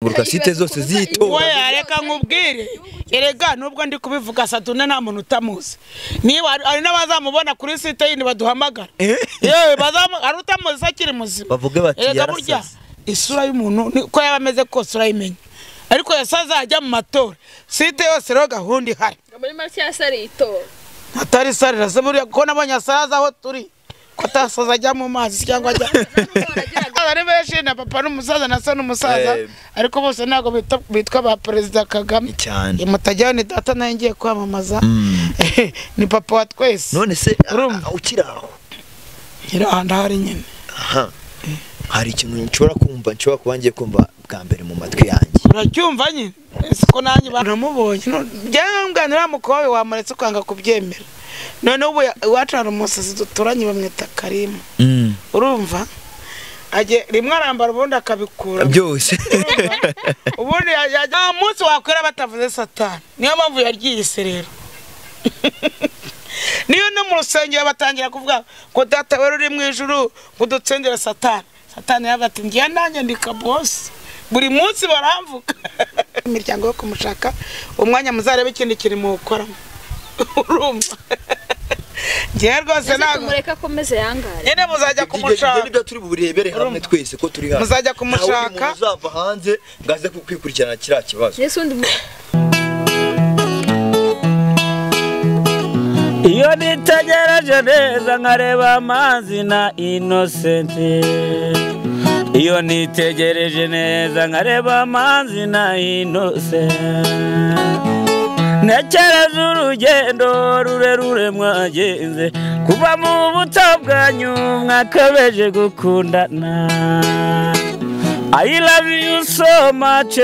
uzenguruka site zose zito oya reka nkubwire erega nubwo ndi kubivuga Satune nta muntu utamuzi niba ari n'abazamubona kuri site yindi baduhamagara yewe bazamugara utamuzi akiri muzima bavuge bati yarasaze isura y'umuntu ko yaba ameze kose urayimenya ariko yasaza ajya mu matora site yose ro gahunda ihari muri make yasari itora atari sarira se buriya ko nabonye asaza aho turi ko tasaza ajya mu mazi cyangwa ajya ari benshi na papa n'umusaza na so n'umusaza ariko bose ntago bitwa ba Perezida Kagame cyane mutajyane data naye ngiye kwamamaza ni papa wa twese none se ukiraho irahanda hari nyine hari ikintu nshobora kuba ngiye kumva bwa mbere mu matwi yanjye uracyumva nyine siko nanjye baramubonye byanganira mukowe wamuretse kwanga kubyemera none ubu wacana umusazi duturanye bamwita Karimu urumva aje rimwe arambara ubundi akabikura byose ubundi yajya umunsi wakwera batavuze Satani niyo mpamvu yaryise rero niyo no mu rusengero batangira kuvuga ngo data wari uri mu ijuru kudutsendera Satani yabati ngiye nanjye ndika boss buri munsi baramvuka imiryango yo kumushaka umwanya muzarebe ikindi kiri mu gukora urumva ngiye rwose nago mureka komeze yangare nyene muzajya kumushaka nibyo turi burebere hamwe twese ko turi hano muzajya kumushaka muzava hanze ngaze kwikurikirana kira kibazo Yesu ndi iyo nitegereje neza nkareba amazi na Innocent iyo nitegereje neza nkareba amazi na Innocent nekereza urugendo rurerure mwagenze kuva mu buto bwanyu mwakabeje gukundana I love you so much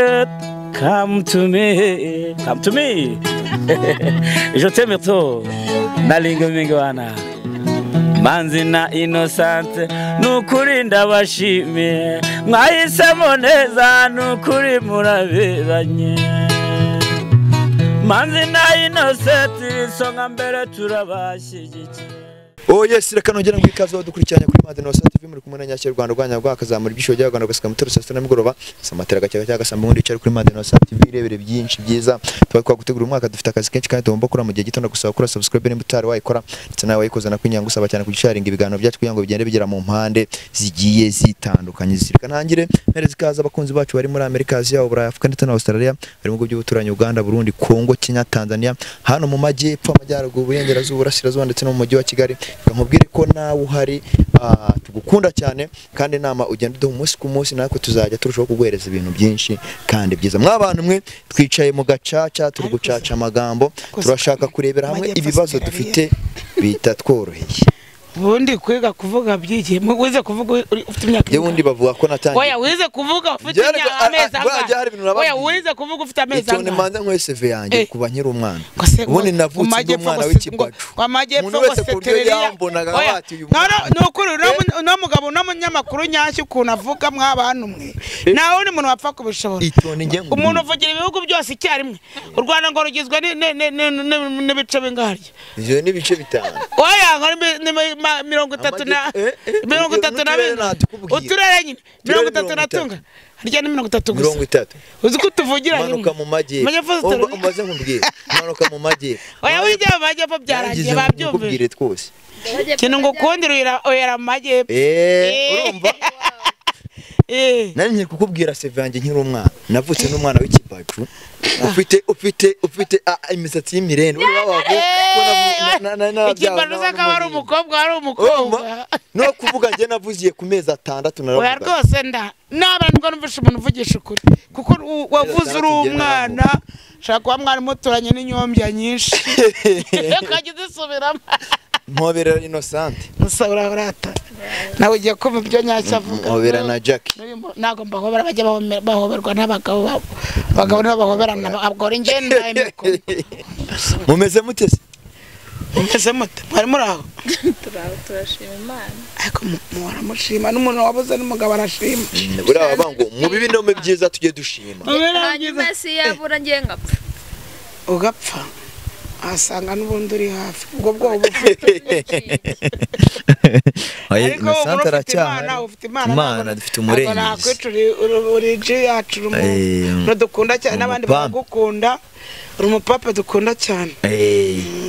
come to me je t'aime trop nalinga mingi wana Manzi na Innocent nukuri ndabashimiye mwahisemo neza nukuri muraberanye Manzi na Innocent songa mbere turabashyigikiye Oh yes, reka nongera ngwikazo dukurikiranye kuri Made no TV muri kumwe na Nyashya Rwanda rwanya rwakazamura ibisho bya Rwanda gasika mutoro saa 7 nimugoroba samatera gacyaga cyagasa muri cyo kuri Made no TV irebere byinshi byiza twakwa gutegura umwaka dufite akazi kenshi kandi tugomba kura mu gihe gitondo gusaba kura subscribe n'imutari wayikora ndetse nawe wayikoza na kwinyanga usaba cyane kugisharinga ibiganiro byacu kugira ngo bigende bigera mu mpande zigiye zitandukanye zirika ntangire merezi kaza abakunzi bacu bari muri Amerika Asia Uburayi Afrika ndetse na Australia bari mu by'ubuturanyi Uganda Burundi Kongo Kenya Tanzania hano mu majyepfo amajyaruguru Burengerazuba Burasirazuba ndetse no mu mujyi wa Kigali kamubwire ko nawe uhari tugukunda cyane kandi nama ugenda uduha umunsi ku munsi nako tuzajya turushaho kuguhereza ibintu byinshi kandi byiza mwabantu mwe twicaye mu gacaca turi gucaca amagambo turashaka kurebera hamwe ibibazo dufite bita tworoheye ubundi kwiga kuvuga byigiye wize kuvuga ufite imyaka ye wundi bavuga ko natangiye oya wize kuvuga ufite amezi angahe oya wize kuvuga ufite amezi angahe cyone manza nkwe CV yanjye kuba nkiri umwana ubundi navutse umwana w'ikibaju umuntu wese kuryo yambonaga bati uyu nukuri no mugabo no munyamakuru nyashyi ukuntu avuga mwabantu mwe nawe uri umuntu wapfa kubishobora umuntu uvugira ibihugu byose icyarimwe u Rwanda ngo rugizwe n'ibice bingaharya ivyo ni bice bitanu oya mirongo itatu na uturere nyine 30 harya ni 30 uzi ko tuvugira manuka mu majyepfo umaze nkubwira manuka mu majyepfo oya wijya mu majyepfo byarangiye babyumvire twose kintu ngo kundira oyera mu majyepfo urumva nanye kukubwira CV yanjye nkiri umwana navutse n'umwana w'ikibaju ufite imisatsi y'imirende uri babago ikibaju zaka ari umukobwa no kuvuga nge navuziye ku mezi 6 naravuga oya rwose n'abantu ngo numvisha umuntu uvugisha ukuri kuko wavuze uri umwana shaka kuba mwari muturanye n'inyombya nyinshi kagize isubiramo Mpobera Innocent musabura urata nawe ugiye kumva ibyo Nyashya avuga Mpobera na Jackie nago mbahobera bajya bahoberwa n'abagabo n'abahoberana abagore ngenda imiko mumeze mutese mumeze mute mwari muraho turashima Imana ariko mushima n'umuntu wabuze n'umugabo arashima buriya babango mu bibi no mu byiza tujye dushima hanyuma si yabura ngiye ngapfa ugapfa asanga n'ubundi uri hafi ubwo bwo bufite ariko Innocent ufite imana Imana dufite umurengezi nakwicuri uriji yacu no dukunda cyane n'abandi bagukunda uri umupapa dukunda cyane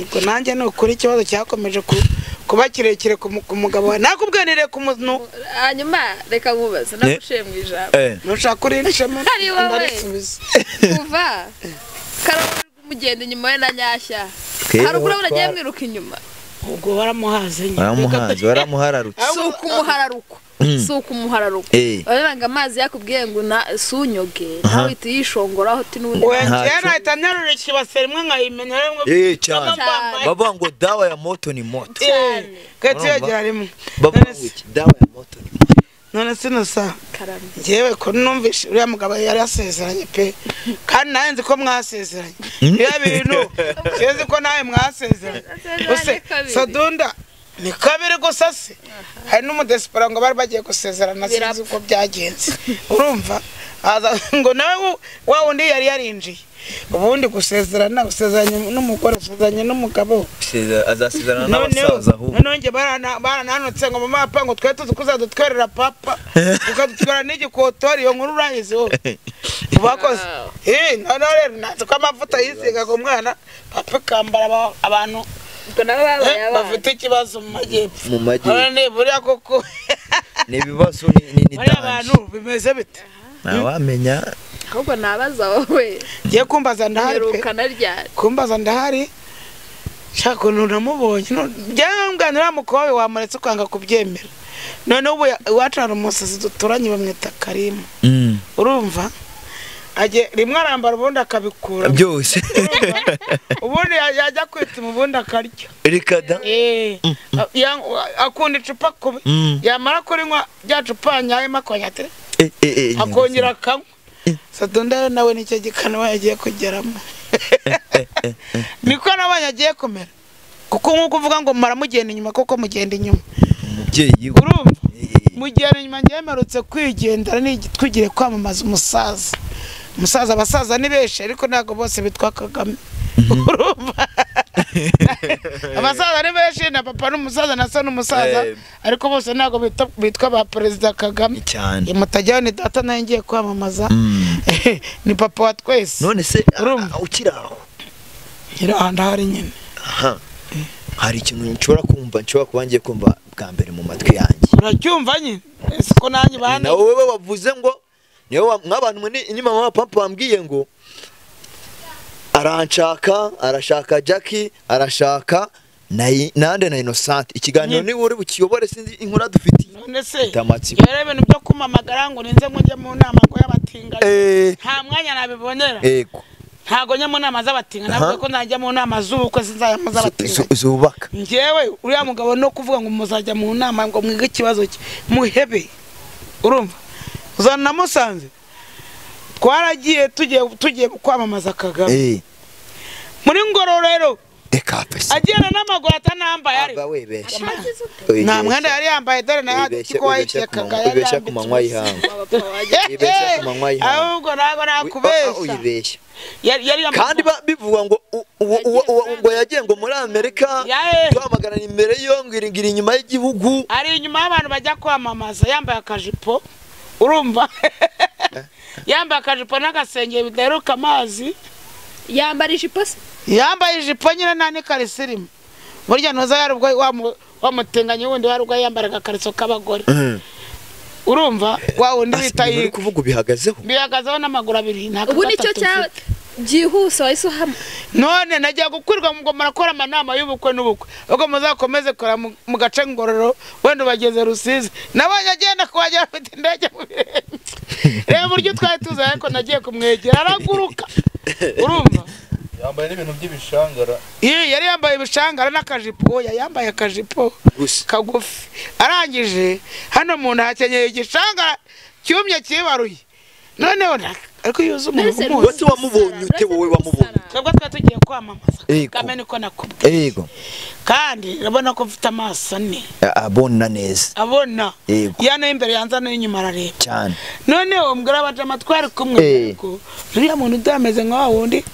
ubwo nanjye no kuri ikibazo cyakomeje kuba kirekire ku mugabo wawe nakubwanire ku muntu hanyuma reka nkubaze nagushiye mu ijambo nushaka urinshemo ari wowe kuva karabura umugenda inyuma we na nyashya haruguru uragiye mwiruka inyuma ubwo waramuhaze waramuhararutse suko umuhararuko baranga amazi yakubwiye ngo sunyoge nawe iti yishongoraho ati nubundi wengera ahita nyarura ikibase rimwe nkayimenya rimwe cyane baba ngo dawa ya moto ni moto kati yagira rimwe baba dawa ya moto ni moto none sinasa ngewe ko numvishe uriya mugabo yari yasezeranye pe kandi nawe nzi ko mwasezeranye iyo bintu nzi ko nawe mwasezeranye Sadunda ni kabiri gusa se hari n'umudesipora ngo bari bagiye gusezerana sinzi uko byagenze urumva ngo nawe wa wundi yari yarinjiye ubundi usezeranye n'umugore usezeranye n'umugabo azasezerana n'abasaza ahubwo none barananutse ngo mama papa ngo twe tuzadutwerera papa ukadutwara n'igikotori iyo nkuru urayizi wowe bakoze none rero natse ko amavuta yisiga ku mwana papa kambara abantu bafite ikibazo mu majyepfo none buriya koko ni ibibazo ni abantu bimeze bite wamenya ahubwo nabaza wowe ngiye kumbaza ndahari kumbaza ndahari shaka ukuntu namubonye byangana mukobwa wamuretse ukanga kubyemera none ubu iwacu hari umusazi duturanye bamwita Karimu urumva aje rimwe arambara ubundi akabikura byose ubundi yajya kwituma ubundi akarya rikada akunda icupa kubi yamara kurinywa rya cupa nyayemo akonyate akongera akanywa Sadunda nawe nicyo gikano yagiye kugeramo niko nabanye agiye kumera kuko nkuko uvuga ngo maramugenda inyuma koko mugenda inyuma umubyeyi urumva mugenda inyuma ngemerutse kwigendera twigire kwamamaza umusaza abasaza ni benshi ariko ntago bose bitwa Kagame urumva abasaza ni benshi na papa n'umusaza na so n'umusaza ariko bose ntago bitwa ba Perezida Kagame cyane mutajyaho ni data nayo ngiye kwamamaza ni papa wa twese none se ukiraho irahanda hari nyine hari ikintu nshobora kuba ngiye kumva bwa mbere mu matwi yanjye uracyumva nyine siko nanjye bana nawe wewe bavuze ngo niyo nk'abantu ni mama papa bambwiye ngo arashaka Jackie arashaka nande na Innocent ikiganiro ni uri bukiyobore sinzi inkura dufite none se yare ibintu byo kumamagara ngo ninze ngo njye mu nama ngo y'abatingana nta mwanya nabibonera yego ntago njye mu nama z'abatingana navuga ko najya mu nama z'ubukwe sinzajya mu z'abatingana zubaka ngewe uriya mugabo no kuvuga ngo muzajya mu nama ngo mwige ikibazo cye muhebe urumva uzana namusanze twaragiye tugiye kwamamaza Kagame muri Ngororero agenda n'amaguru atanambaye ari nta mwenda yari yambaye dore na kiko wayikekaga yibeshya ku manywa y'ihanga ahubwo nago nakubeshya kandi bivuga ngo ngo yagiye ngo muri Amerika twamagana imbere yo ngiringira inyuma y'igihugu ari inyuma y'abantu bajya kwamamaza yambaye akajipo urumva yambaye akajipo n'agasengeri bidaheruka amazi yambaye ijipo se yambaye ijipo nyine nta n'ikarisirimu burya ntuza yari ubwo wamutinganye wundi wari ubwo yambara agakariso k'abagore urumva wa wundi bita uri kuvuga bihagazeho n'amaguru abiri ubu nicyo cya byihuse wahise uhama none nagiye gukwirwa ngo murakora amanama y'ubukwe n'ubukwe ubwo muzakomeze kora mu gace Ngororero wenda ubageze Rusizi nabonye agenda kuhagera afite indege mu birenge reba uburyo twari tuzi ariko nagiye kumwegera araguruka urumva yambaye n'ibintu by'ibishangara yari yambaye ibishangara n'akajipo yambaye akajipo kagufi arangije hano umuntu hakenyeye igishangara cyumye kibaruye noneho ariko yuzuye umuntu wese wamubonye ute wowe wamubonye twebwe twatugiye kwamamaza Kagame niko nakubwiye yego kandi urabona ko mfite amaso ane abona neza abona yana imbere yanza no inyuma arareba cyane none umbwira abajama twari kumwe ko uriya muntu udameze nka wundi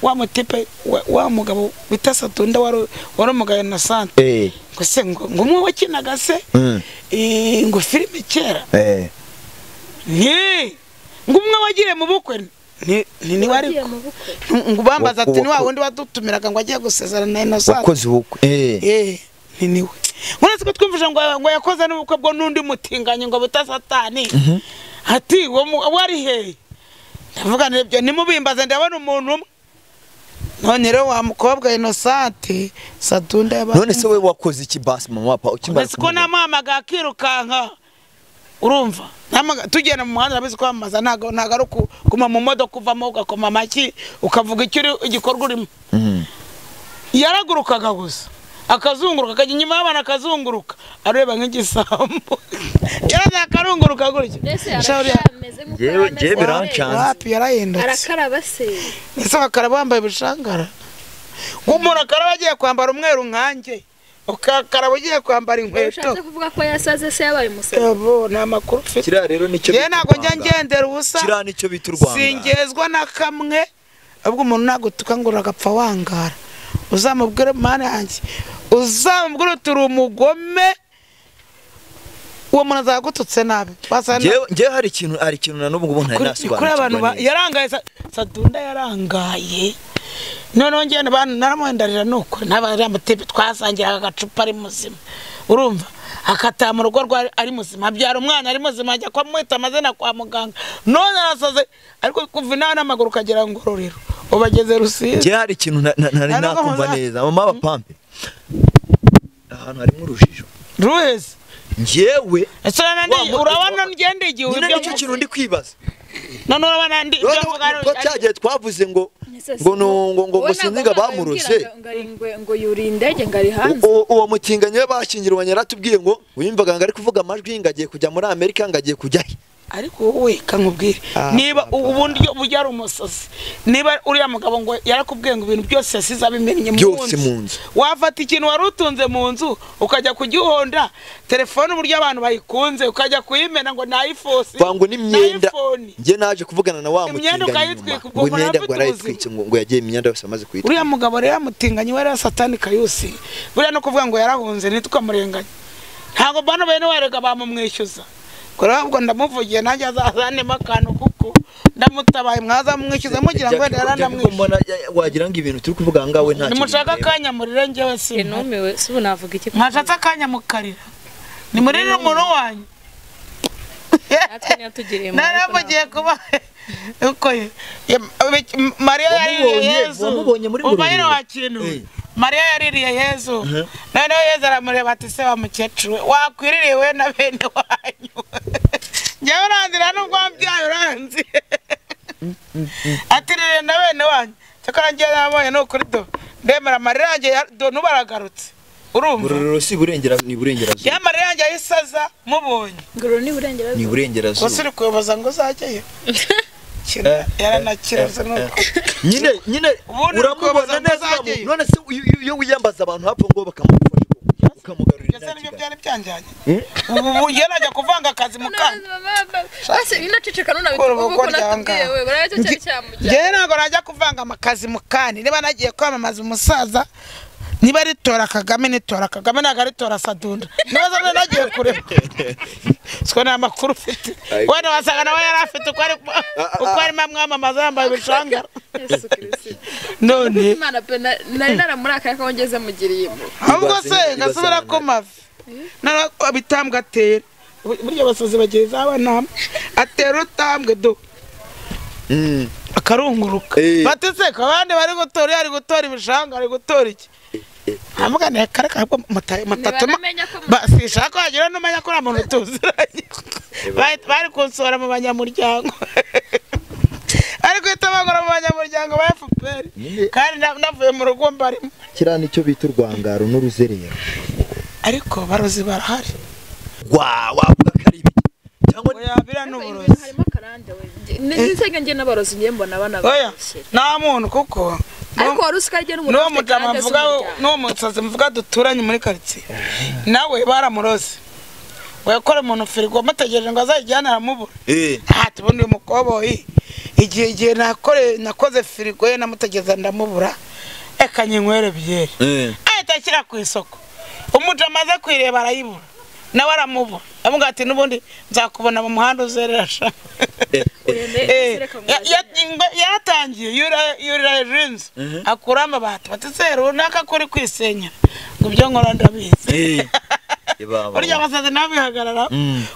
wa mutipe wa mugabo bita Satunda wari umugabo na sante ngo se ngo umwe wakinaga se ngo filime kera ngo umwe wagiye mu bukwe ni wari ngo bambaza ati ni wa wundi wadutumiraga ngo agiye gusezerana na Innocent wakoze ubukwe ni niwe muretse ko twumvije ngo yakoze n'ubukwe bwo n'undi mutinganye ngo bita Satani ati wari he ndavuga n'ibyo nimubimbaze ndabona umuntu umwe none rero wa mukobwa Innocent Satunda yaba none se we wakoze iki basi mama papa ukimara ko namamaga akirukanka urumva tugenda mu muhanda abizi kwamaza ntago ari kuma mu modoka uvamo ugakoma amaki ukavuga icyo igikorwa urimo yaragurukaga gusa akazunguruka akajya inyuma y'abana akazunguruka areba nk'igisambo yaraza akarunguruka gutyo yewe birancanga wapi yarahindutse arakaraba se ese bakaraba bambaye ibishangara umuntu akaraba agiye kwambara umweru nkanjye ukakaraba ugiye kwambara inkweto ushatse kuvuga ko yasaze se yabaye umusazi yabo nta makuru ufite kira rero nicyo ye ntago njya ngendera ubusa kira nicyo bita u Rwanda singezwa na kamwe ahubwo umuntu ntago tukangura agapfa wangara uzamubwire mana yanjye uzamubwire turi umugome uwo muntu azagututse nabi ngewe hari ikintu na n'ubu ngubu ntari nasobanukirwa yarangaye Satunda yarangaye noneho ngene naramuhendarira nuko n'abari amatipe twasangiraga agacupa ari muzima urumva akataha mu rugo ari muzima abyara umwana ari muzima ajya kwamwita amazina kwa muganga none arasaze ariko kuva inaha n'amaguru ukagera ngororero ubageze Rusizi ngewe hari ikintu ntari nakumva neza mama bapampe ahantu harimo urujijo ruheze ngewe urabona ngende igihe nyine nicyo kintu ndi kwibaza none urabona ko cyagiye twavuze ngo sinziga bamurose ngo yuri indege ngari hanze uwo mutinganye we bashyingirwanye yaratubwiye ngo wimvaga ngo ari kuvuga amajwi ngo agiye kujya muri Amerika ngo agiye kujyayo ariko wowe kankubwire niba ubundi bujya ari umusozi niba uriya mugabo ngo yarakubwiye ngo ibintu byose yasize abimennye mu nzu wafata ikintu wari utunze mu nzu ukajya kugihonda telefone uburyo abantu bayikunze ukajya kuyimena ngo na iPhone bango n'imyenda nge naje kuvugana na wa mutinganye ngo imyenda ngo arayitwitse ngo yagiye imyenda yose amaze kuyitwika uriya mugabo rero mutinganye wari Satani Kayusi buriya no kuvuga ngo yarahunze nitwamurenganya ntago bano bene warega bamumwishyuza kurabwo ndamuvugiye nanjye azazanemo akantu kuko ndamutabaye mwaza mwishyuza mugira ngo yarandamwishyuza wagira ngo ibintu turi kuvuga ngawe nta nimushaka akanya murire njyewe numiwe si ubu navuga iki mwashatse akanya mukarira ni murire umuntu wanyu natwe ntiyatugiriye naramugiye kuba uko Mariya yaririye Yezu ubayire wa kintu Mariya yaririye Yezu noneho Yezu aramureba ati se wa mukecuru wakwiririye we na bene wanyu njyewe urandira n'ubwo wabyaye uranzi ati rire na bene wanyu cyakora njyewe nabonye no kuri do ndemera Mariya yanjye do nubaragarutse urumva ururiro si burengerazuba ni burengerazuba ya Mariya yanjye ayisaza mubonye ngoro ni burengerazuba ni burengerazuba wasuri kuyoboza ngo uzajyeyo yaranakiraze nuko nyine uramubona neza none se iyo wiyambaza abantu hapfa ngo bakamufasha ukamugarurira cyane ibyo byari byanjanye ubu yaraje kuvanga akazi mukana base ninaceceka none uko natubwiye we baraje cyari cyamujya je ntago najya kuvanga amakazi mukani niba nagiye kwamamaza umusaza niba ritora Kagame nitora Kagame ntago aritora Satunda niba nagiye kureba siko na makuru ufite wenda wasanga nawe yari afite uko ari mwamamaza yambaye ibishangara Yesu Kristo none Imana pe nari naramuraka yakongeze mugiriye ahubwo se gasubira ku mavi nara bitambwa atera buryo basoze bageza abana atera utambwe do akarunguruka batese kabandi bari gutora yari gutora ibishanga ari gutora iki amugane karaka mutatuma basishaka wagira no manya ko umuntu tuziranye bari kunsora mu banyamuryango ariko itabangora mu banyamuryango ba FPR kandi navuye mu rugo mbarimo kira nicyo bita urwangaro n'uruzerero ariko barozi barahari wavuga kari cyangwa yabira n'uburozi harimo Nisenge nge n'abarozi ngiye mbona abana bose nta muntu kuko ariko warusika rye n'umuntu no mutama mvuga no mutsaze mvuga duturanye muri quartier nawe baramuroze wekora umuntu firigo mutegereje ngo azajyana aramubura ati bundi umukoboyi igihe nakoze firigo ye namutegeza ndamubura ekanyenywere byere atakira ku isoko umuja amaze kwireba arayibura nawe aramubura avuga ati nubundi nzakubona mu muhanda uzererasha yatangiye yurira jinzi akuramba bati batizero naka kuri kwisenya ngo byo nkora ndabizi burya abasazi nabihagarara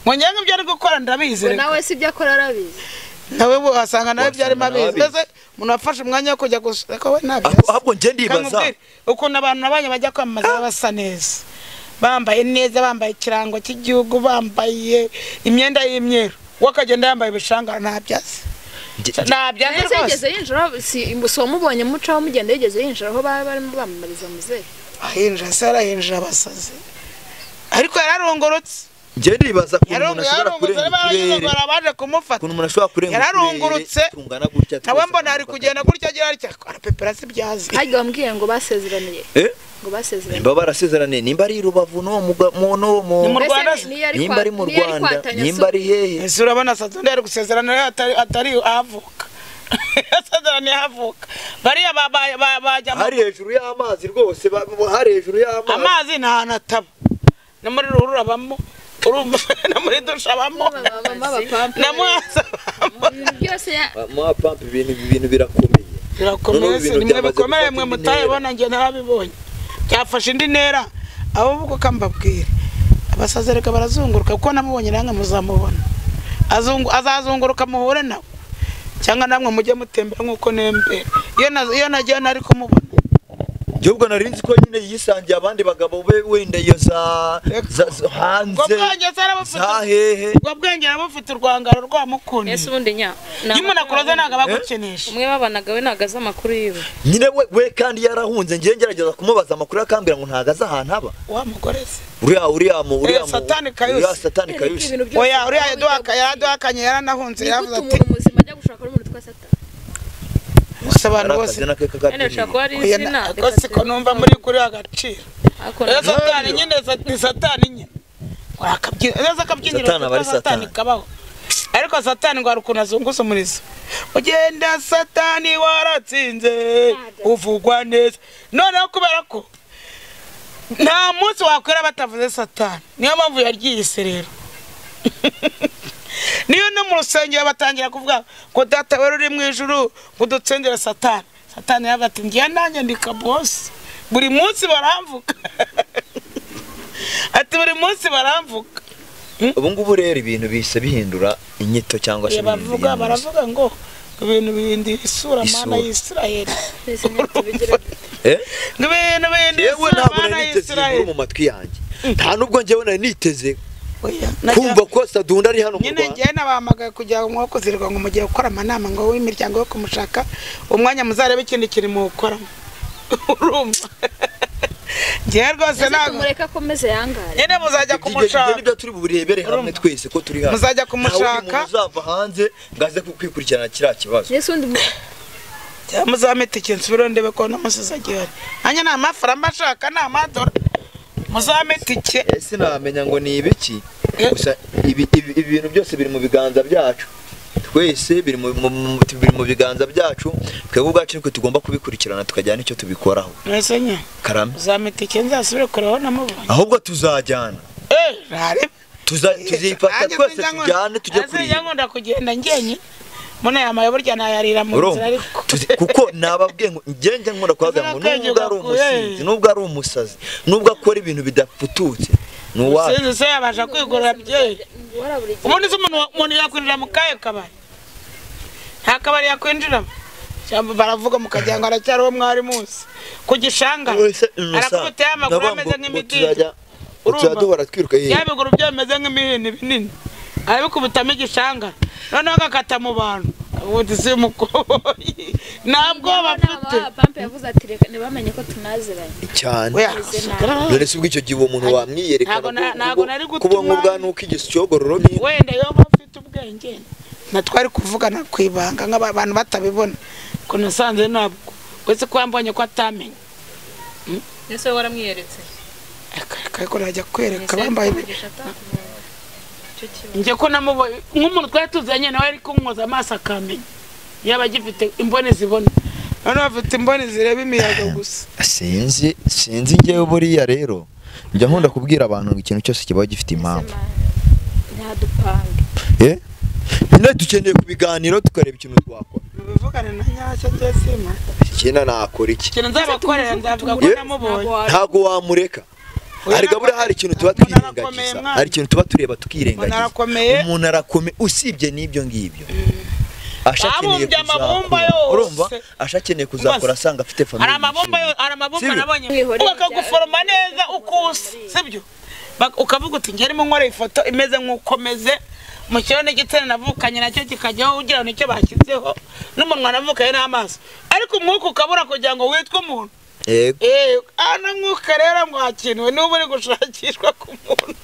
ngo nyange ibyo ari gukora ndabizi nawe si byo akora arabizi nawe asanga nawe byari mabizi mbese umuntu afashe umwanya wo kujya guseka we nabizi ahubwo nje ndibaza ukuntu abantu nabanye bajya kwamamaza basa neza bambaye neza bambaye ikirango cy'igihugu bambaye imyenda y'imyeru wakagenda yambaye ibishangara ntabyazi rwose yigeze yinjira si imbuso mubonye mucaho mugenda yigeze yinjira aho barimo bamamariza muzehe ahinjira se arahinjira abasazi ariko yararongorotse nje ndibaza ko umuntu ashobora kurenga baje kumufata umuntu umuntu ashobora kurenga yararungurutse tungana gutya nawe mbona ari kugenda gutya agira atya arapepera se byazi ajya bambwiye ngo basezeraniye ngo basezeraniye nimba barasezeraniye nimba ari Rubavu no mu Rwanda nimba ari mu Rwanda nimba ari hehe ese urabona Saturday ari gusezerana atari avuka Saturday avuka bariya bajya hari hejuru y'amazi rwose hari hejuru y'amazi amazi nta nataba no muri ruhurura bamo na muri dushabamo namwaza byose ma pump ibintu birakomeye nimwe bikomeye mwe mutayibona nge narabibonye cyafashe indi ntera abo buko kambabwire abasazereka barazunguruka kuko namubonye nange muzamubona azazunguruka muhure nawe cyangwa namwe mujye mutembera nkuko nembera iyo nagiye nari kumubona Jobwo narinzi ko nyine yisangiye abandi bagabo be wenda iyo za hanze hehe ubwo bwenge arabufite urwangaro rwamukundi ese ubundi nya nyuma nakuroza naga bagukenesha umwe babanaga we nagaza amakuru yiwe nyine we kandi yarahunze ngiye ngerageza kumubaza amakuru akambira ngo ntagaza ahantu aba wa mugore se uriya satani kayusi oya uriya yaduhakanye yaranahunze yavuze ati umuntu muzima ajya gushaka umuntu twa satani abantu bose ko numva muri kuri agaciro satani nyine satani nyine akabyinira satani kabaho ariko satani ngo arukuntu azunguza umurizo ugenda satani waratsinze uvugwa neza noneho kubera ko nta munsi wakwera batavuze satani niyo mpamvu yaryise rero niyo no mu rusengero batangira kuvuga ko data wari uri mu ijuru kudutsendera satani yabati ngiye nanjye ndika boss buri munsi baramvuka ati buri munsi baramvuka ubu ngubu rero ibintu bise bihindura inyito cyangwa se baravuga ngo ibintu bihindura isura mana y'Israel ibintu bihindura isura mana y'Israel mu matwi yanjye nta nubwo njyewe nari niteze kumva ko Sadunda ari hano mu Rwanda nyine ngiye nabamagaye kujya mu kuzirwa ngo mugiye gukora amanama ngo w'imiryango yo kumushaka umwanya muzarebe ikindi kiri mu gukora urumva ngiye rwose nago mureka komeze yangare nyine muzajya kumushaka nibyo turi burebere hamwe twese ko turi hano muzajya kumushaka muzava hanze ngaze kwikurikirana kira kibazo Yesu ndi muzamete ikintu subiro ndebe ko namusiza gihari anya na mafaranga ashaka na amadora muzametike ese namenya ngo ni ibiki gusa ibintu byose biri mu biganza byacu twese biri mu biganza byacu twebwe ubwacu niko tugomba kubikurikirana tukajyana icyo tubikoraho nese nye karame muzametike nzasubire koraho namubonye ahubwo tuzajyana rare tuzifata twese tujyane tujye kuri nkunda kugenda ngenye muna yamaye burya nayarira mu nzira ariko kuko nababwiye ngo ngenje nkunda kwaga ngo nubwo ari umusazi nubwo akora ibintu bidapfututse nuwa se yabasha kwigorora bye ubundi se umuntu yakwinjira mu kaye kabari nta kabari yakwinjira cyangwa baravuga mukajyanga aracyariho mwari munsi kugishanga arakubita amaguru ameze nk'imidiri urumva twiruka yabiguru byameze nk'imihini binini arabikubitamo igishanga noneho agakata mu bantu ubundi si umukoyi ntabwo bafite pampe yavuze ati reka ntibamenye ko tunaziranye cyane none se ubwo icyo gihe umuntu wamwiyerekana ntabwo nari gutuma kubonka ubwa nuko igisyo cyogororo ni wenda yo bafite ubwenge natwari kuvugana kwibanga nk'abantu batabibona ko nasanze ntabwo wese ko yambonye ko atamenye ese waramwiyeretse ko najya kwereka bambaye njye ko namubonye nk'umuntu twari tuzanye nawe ari kumwoza amaso akamenya yaba agifite imboni zibona none bafite imboni zireba imiyaga gusa sinzi njyewe buriya rero njya nkunda kubwira abantu ngo ikintu cyose kiba gifite impamvu ntadupange nyine dukeneye kubiganiro tukareba ikintu twakora bivugane na nyacyo ngesima kina nakora iki ikintu nzabakorera ndavuga ko namubonye ntago wamureka ariko buriya hari ikintu tuba twirengagiza hari ikintu tuba tureba tukirengagiza umuntu arakomeye usibye n'ibyo ngibyo ashakeneye kuzakora urumva ashakeneye kuzakora asanga afite famille hari amabomba nabonye bakaguforoma neza ukusa sibyo ukavuga uti njye arimo nkora ifoto imeze nk'ukomeze mu kirone gitsene navukanye nacyo kikajyaho ugira nicyo bashyizeho n'umunwa navukanye n'amaso ariko umwuka ukabura kugira ngo witwe umuntu ana mwuka rero mwakinwe n'ubu uri gushakishwa ku muntu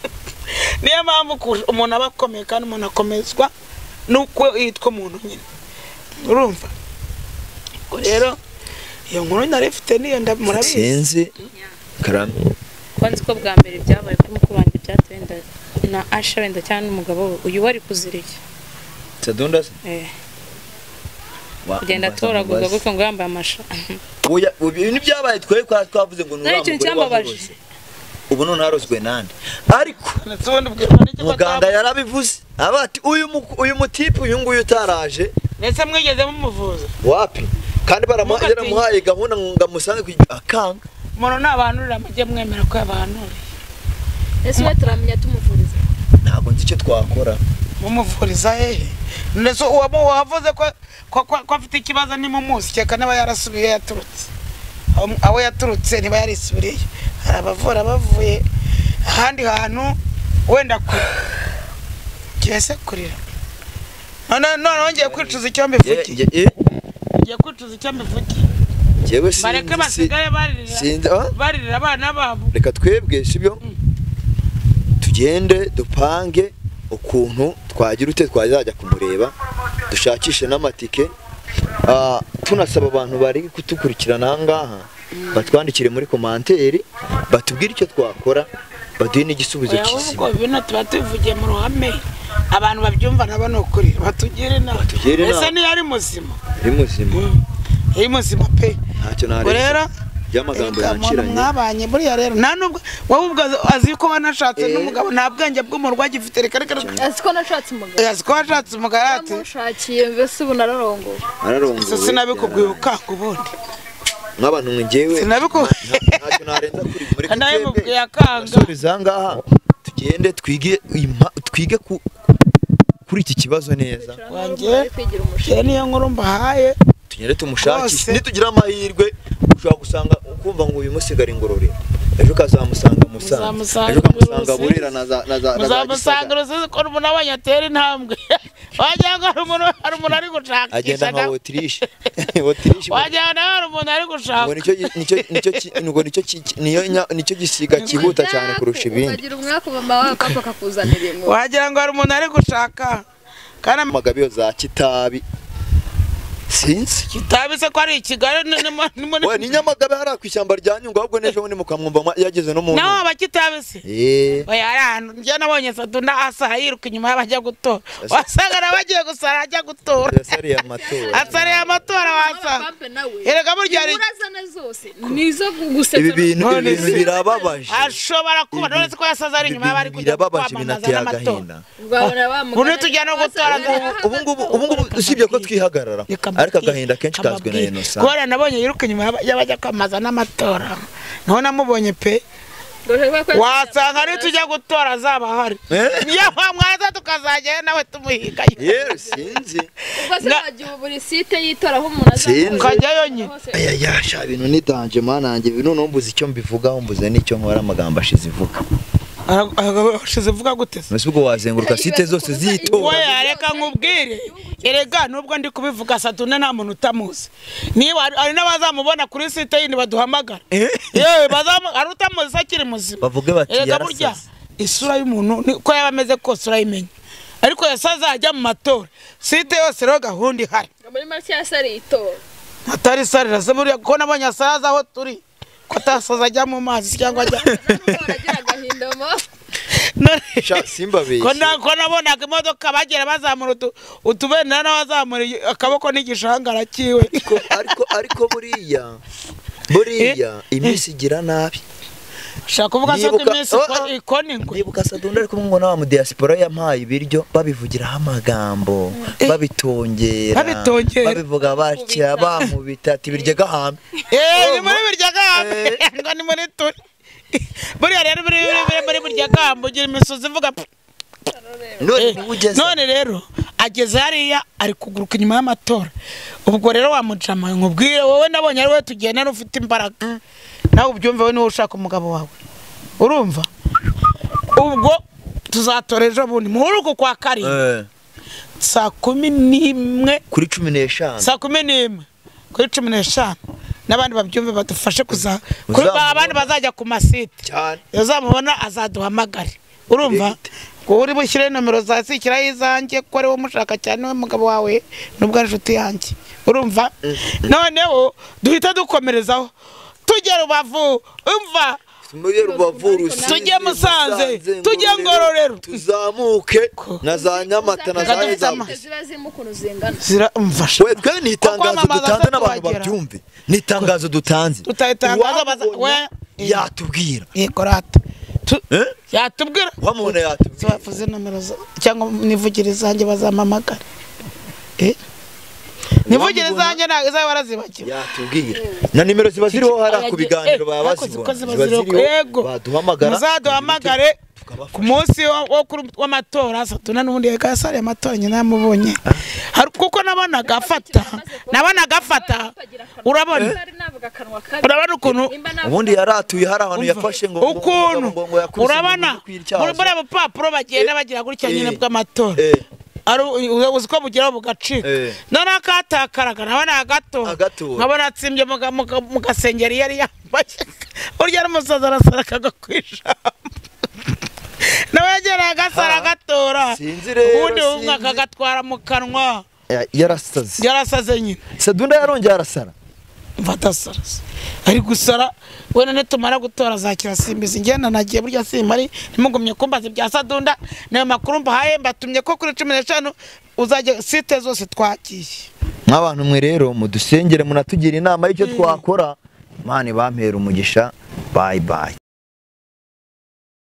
niyo mpamvu umuntu aba akomeye kandi umuntu akomezwa nuko yitwa umuntu nyine urumva rero iyo nkuru narifite niyo murabizi sinzi karame kwanze ko bwa mbere byabaye kuri mukuru wanjye byatenda na Asha wenda cyane umugabo uyu wari kuziriki Sadunda kugenda toraguza gutyo ngo yambaye amasha oya ibintu byabaye twe twavuze ngo nuramugoye ubu none harozwe nande ariko muganga yarabivuze abati uyu mutipe uyu nguyu utaraje nese mwigeze mumuvuza wapi kandi baramuhaye gahunda ngo musange akanga umuntu nabanurira amajye mwemera ko yabanuriye ese we turamenya tumuvuriza ntabwo nzi icyo twakora mumuvuriza hehe nese wavuze ko afite ikibazo ni mumuzi cyeka n'aba yarasubiye yaturutse aho yaturutse niba yarisubiriye hari abavura bavuye ahandi hantu wenda kure cyese kurira none wongeye kwicuza icyo mbivugiye ngiye kwicuza icyo mbivugiye jewe bareke basigaye baririra abana babo reka twebwe sibyo tugende dupange ukuntu twagira ute twazajya kumureba dushakishe n'amatike tunasaba abantu bari kutukurikirana ngaha batwandikire muri komanteri batubwire icyo twakora baduhe n'igisubizo kizima ubwo bino tuba tuvugiye mu ruhame abantu babyumva nabo nokuri batugire inama ese ni ari muzima ari muzima pe ntacyo nareba rero by'amagambo yanciranye mwabanye buriya rero nta nubwo wowe ubwo azi ko wanashatse n'umugabo nta bwenge bw'umurwa gifite reka azi ko nashatse umugabo azi ko washatse umugabo ati mushakiye mbese ubu nararongowe sinabikubwiye ukanga ubundi nk'abantu ngewe ntacyo narenza kuri muri nabimubwiye akanga subiza ngaha tugende twige kuri iki kibazo neza wanjye niyo nkuru mbahaye tugende tumushakishe nitugira amahirwe ushobora gusanga ukumva ngo uyu musigara ingororero ejo kazamusanga Musanze ejo kamusanga Burera na za muzamusanga rusizi ko umuntu abanyatera intambwe wagira ngo hari umuntu ari gushaka agenda nka Autriche wagira ngo hari umuntu ari gushaka ngo nicyo gisiga kihuta cyane kurusha ibindi ukagira umwaka mama wawe papa kakuzanira inkuru wagira ngo hari umuntu ari gushaka kandi amagabiyo za Kitabi sinzi Kitabi se ko ari ikigali ni Nyamagabe hari akwishyamba rya Nyungwe ahubwo nejo bundi mukamwumva yageze no mu naho abakitabi se oya ahantu njye nabonye Sadunda asa yiruka inyuma y'abajya gutora wasanga nabagiye gusara ajya gutora asari amatora wasanga erega burya ari urazana zose nizo gusetsa ibi bintu birababaje ashobora kuba none ko yasaza ari inyuma y'abari kujya birababaje binateye agahinda ubu tujya no gutora ubu usibye ko twihagarara ariko agahinda kenshi kazwe na Innocent kubera nabonye yiruka inyuma y'abajya kwamaza n'amatora naho namubonye pe wasanga ari tujya gutora azaba hari niyo mwaza tukazajyayo nawe tumuhigayo sinzi ubwo se wagiye buri site yitora aho umuntu aza ukajyayo nyine yasha ibintu nitanje manange none mbuze icyo mbivugaho mbuze n'icyo nkora amagambo ashize ivuga ashize ivuga gute nese ubwo wazenguruka site zose zitora oya reka nkubwire erega nubwo ndi kubivuga Sadunda nta muntu utamuzi niba ari n'abazamubona kuri site yindi baduhamagara ari utamuzi akiri muzima bavuge bati erega burya isura y'umuntu ko yaba ameze kose urayimenya ariko yasaza ajya mu matora site yose rero gahunda ihari muri make yasari itora atari sarira se buriya ko nabonye asaza aho turi ko atasaza ajya mu mazi cyangwa ajya agira agahindamo Simba be ko nabonaga imodoka bagera bazamura utubendera n'abazamura akaboko n'igishangara kiwe ariko buriya iminsi igira nabi shaka kuvuga se ko iminsi ikoni ngo ndibuka Sadunda ariko ngo nawa mu diaspora yampaye ibiryo babivugiraho amagambo babitongera babivuga batya bamubita ati birya gahambe ni muri birya gahambe ngo ni muri turi buriya rero muri birya gahambe ugira imisozi ivuga none rero ageze hariya ari kuguruka inyuma y'amatora ubwo rero wamujama nkubwire wowe nabonye ari we tugenda n'ufite imbaraga nawe ubyumve we niwe ushaka umugabo wawe urumva ubwo tuzatora ejo bundi muri uko kwa karindwi saa 11 kuri 15 saa 11 kuri 15 n'abandi babyumve badufashe kuza abandi bazajya ku masite cyane yazamubona azaduhamagare urumva ko uri bushyire nomero za sikira izanjye ko ari wo mushaka cyane we mugabo wawe nubwo inshuti yanjye urumva noneho duhita dukomerezaho tujye Rubavu umva tujye Musanze tujye Ngororero tuzamuke na za Nyamata na za Nzama zira umfasha we twe ni itangazo dutanze n'abantu babyumve ni itangazo dutanze tutayitangaza we yatubwira yego rata yatubwira wamubona yatubwira bavuze nomero cyangwa nivugire zanjye bazamamagara nivugire zanjye ntago zawe barazibakiwe yatubwira na nimero ziba ziriho hari ku biganiro babazibona yego baduhamagara muzaduhamagare ku munsi w'amatora Sadunda n'ubundi yakasari amatora nyine namubonye kuko nabonaga afata urabona ukuntu ubundi yaratuye hari abantu yafashe ngo ukuntu urabona muri buriya bupapuro bagenda bagira gutya nyine bw'amatora uzi ko bugeraho bugacika none akatakaraga nabona gato nkabona atsimbye mu gasengeri yari yambaye urya n'umusaza arasara akagakwisha nawe yagera agasara agatora ubundi umwe akagatwara mu kanwa yarasaze nyine Sadunda yarongeye arasara mfata sarasa ari gusara wena netumara gutora zakira simbizi ngenda nagiye burya simari nimugumye kumbaza ibya Sadunda nayo makuru mbahaye mbatumye ko kuri 15 uzajya site zose twakiye nk'abantu mwe rero mudusengere munatugira inama y'icyo twakora mani bampera umugisha bye bye